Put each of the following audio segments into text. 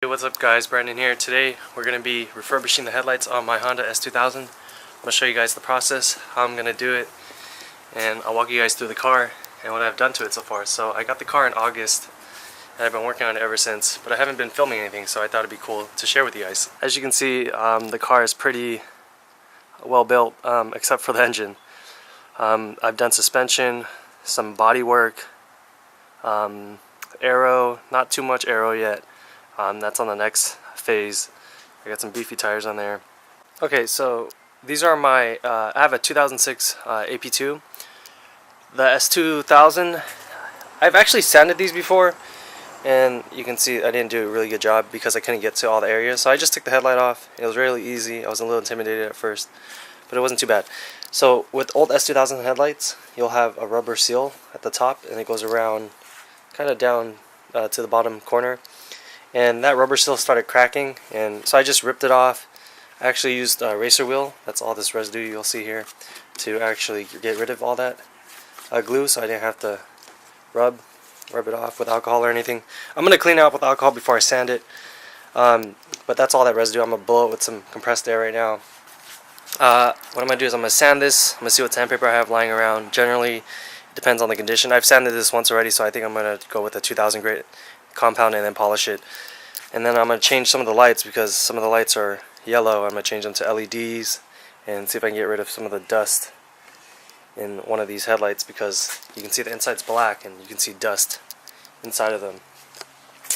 what's up guys, Brandon here. Today we're going to be refurbishing the headlights on my Honda S2000. I'm going to show you guys the process, how I'm going to do it, and I'll walk you guys through the car and what I've done to it so far. So I got the car in August and I've been working on it ever since, but I haven't been filming anything, so I thought it'd be cool to share with you guys. As you can see, the car is pretty well built, except for the engine. I've done suspension, some body work, aero, not too much aero yet. That's on the next phase. I got some beefy tires on there. Okay, so these are my, I have a 2006 AP2. The S2000, I've actually sanded these before, and you can see I didn't do a really good job because I couldn't get to all the areas. So I just took the headlight off. It was really easy. I was a little intimidated at first, but it wasn't too bad. So with old S2000 headlights, you'll have a rubber seal at the top, and it goes around kind of down to the bottom corner. And that rubber seal started cracking, and so I just ripped it off. I actually used a racer wheel, that's all this residue you'll see here, to actually get rid of all that glue, so I didn't have to rub it off with alcohol or anything. I'm going to clean it up with alcohol before I sand it, but that's all that residue. I'm going to blow it with some compressed air right now. What I'm going to do is I'm going to sand this. I'm going to see what sandpaper I have lying around. Generally, it depends on the condition. I've sanded this once already, so I think I'm going to go with a 2000 grit compound and then polish it. And then I'm going to change some of the lights because some of the lights are yellow. I'm going to change them to LEDs and see if I can get rid of some of the dust in one of these headlights, because you can see the inside's black and you can see dust inside of them.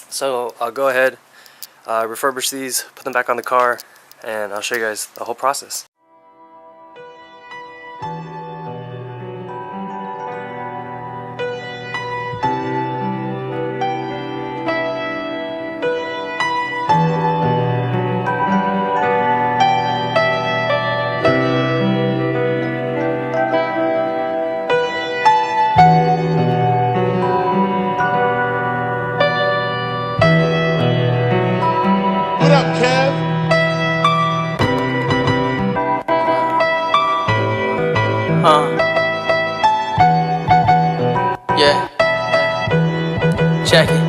So I'll go ahead, refurbish these, put them back on the car, and I'll show you guys the whole process. Yeah. Check it.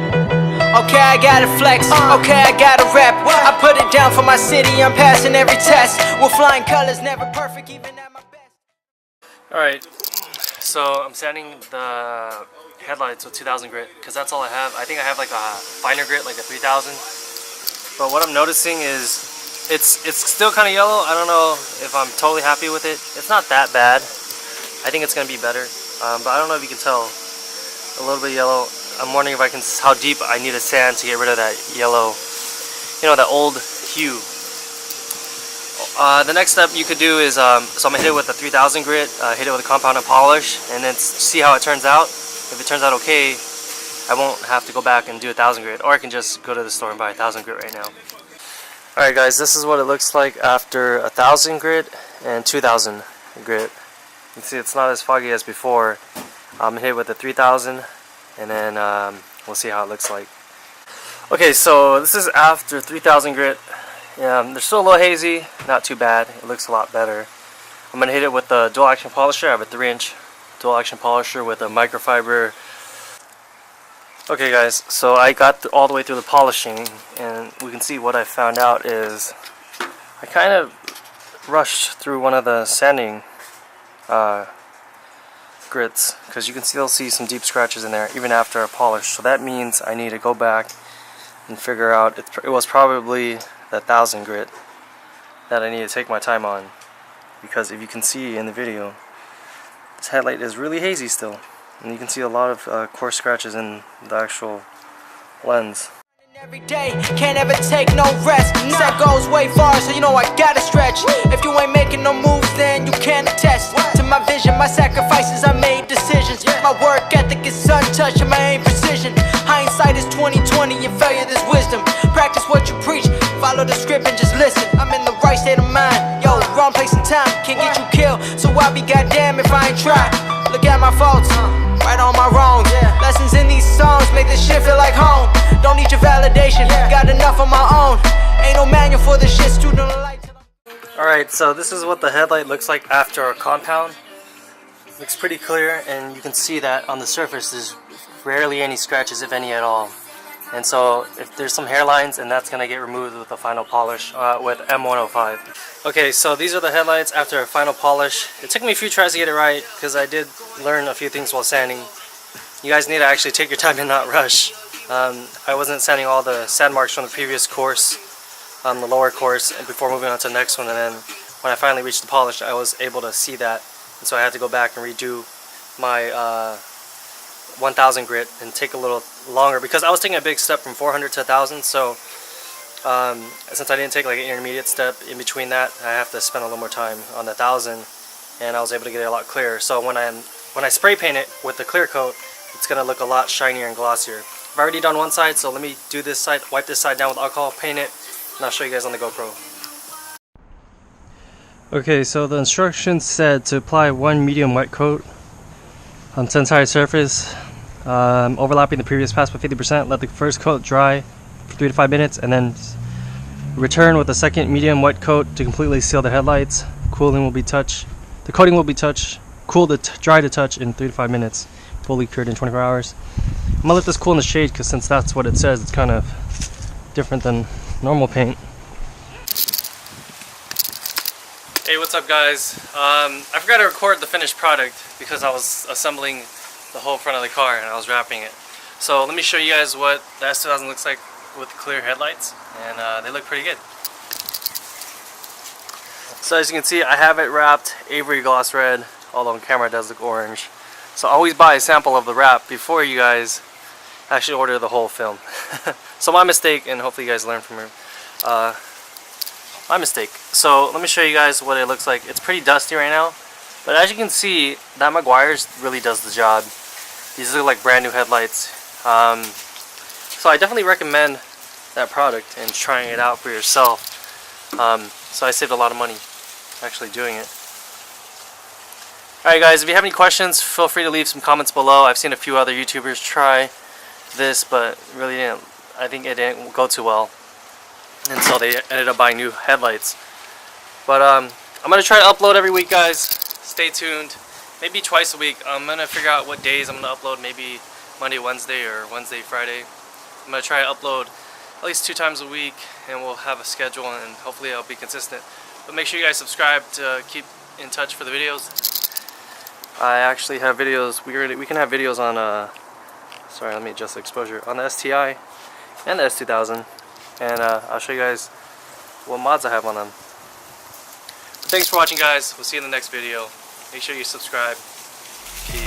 Okay, I gotta flex. Okay, I gotta rap. I put it down for my city. I'm passing every test. With flying colors, never perfect, even at my best. Alright, so I'm sanding the headlights with 2000 grit because that's all I have. I think I have like a finer grit, like a 3000. But what I'm noticing is it's still kind of yellow. I don't know if I'm totally happy with it. It's not that bad. I think it's gonna be better, but I don't know if you can tell. A little bit yellow. I'm wondering if I can, how deep I need a sand to get rid of that yellow, you know, that old hue. The next step you could do is, so I'm gonna hit it with a 3000 grit, hit it with a compound and polish, and then see how it turns out. If it turns out okay, I won't have to go back and do 1000 grit, or I can just go to the store and buy 1000 grit right now. Alright guys, this is what it looks like after 1000 grit and 2000 grit. You can see it's not as foggy as before. I'm hit with the 3000, and then we'll see how it looks like. Okay, so this is after 3000 grit. They're still a little hazy, not too bad. It looks a lot better. I'm gonna hit it with the dual action polisher. I have a 3-inch dual action polisher with a microfiber. Okay guys, so I got all the way through the polishing, and we can see what I found out is I kind of rushed through one of the sanding grits, because you can still see some deep scratches in there even after I polish. So that means I need to go back and figure out, it was probably the 1000 grit that I need to take my time on, because if you can see in the video, this headlight is really hazy still, and you can see a lot of coarse scratches in the actual lens. Every day, can't ever take no rest. Set goes way far, so you know I gotta stretch. If you ain't making no moves, then you can't attest to my vision, my sacrifices, I made decisions. My work ethic is untouched and my aim precision. Hindsight is 20/20 and failure is wisdom. Practice what you preach, follow the script and just listen. I'm in the right state of mind. Yo, wrong place and time can get you killed, so I'll be goddamn if I ain't try. Look at my faults, right on my wrongs. Lessons in these songs make this shit feel like home. Don't need your validation, got enough on my own. Ain't no manual for this shit, student light. Alright, so this is what the headlight looks like after a compound. Looks pretty clear, and you can see that on the surface there's rarely any scratches, if any at all. and so if there's some hairlines, and that's gonna get removed with the final polish with M105. Okay, so these are the headlights after a final polish. It took me a few tries to get it right because I did learn a few things while sanding. You guys need to actually take your time and not rush. I wasn't sanding all the sand marks from the previous course, the lower course, and before moving on to the next one, and then when I finally reached the polish, I was able to see that, and so I had to go back and redo my 1000 grit and take a little longer because I was taking a big step from 400 to 1000. So since I didn't take like an intermediate step in between that, I have to spend a little more time on the 1000, and I was able to get it a lot clearer. So when I spray paint it with the clear coat, it's gonna look a lot shinier and glossier. I've already done one side, so let me do this side, wipe this side down with alcohol, paint it, and I'll show you guys on the GoPro. Okay, so the instructions said to apply one medium wet coat on the entire surface, overlapping the previous pass by 50%. Let the first coat dry for 3 to 5 minutes, and then return with a second medium wet coat to completely seal the headlights. The coating will be dry to touch in 3 to 5 minutes, fully cured in 24 hours. I'm gonna let this cool in the shade because since that's what it says, it's kind of different than normal paint. Hey, what's up guys? I forgot to record the finished product because I was assembling the whole front of the car and I was wrapping it. So let me show you guys what the S2000 looks like with clear headlights, and they look pretty good. So as you can see, I have it wrapped Avery gloss red, although on camera it does look orange. So always buy a sample of the wrap before you guys actually order the whole film. So my mistake, and hopefully you guys learn from it. My mistake. So let me show you guys what it looks like. It's pretty dusty right now, but as you can see, that Meguiars really does the job. These look like brand new headlights. So I definitely recommend that product and trying it out for yourself. So I saved a lot of money actually doing it. Alright guys, if you have any questions, feel free to leave some comments below. I've seen a few other YouTubers try this, but really I think it didn't go too well, and so they ended up buying new headlights. But I'm going to try to upload every week guys. Stay tuned. Maybe twice a week. I'm going to figure out what days I'm going to upload. Maybe Monday, Wednesday, or Wednesday, Friday. I'm going to try to upload at least 2 times a week, and we'll have a schedule, and hopefully I'll be consistent. But make sure you guys subscribe to keep in touch for the videos. I actually have videos. We can have videos on sorry, let me adjust the exposure, on the STI and the S2000, and I'll show you guys what mods I have on them. But thanks for watching guys. We'll see you in the next video. Make sure you subscribe. Peace.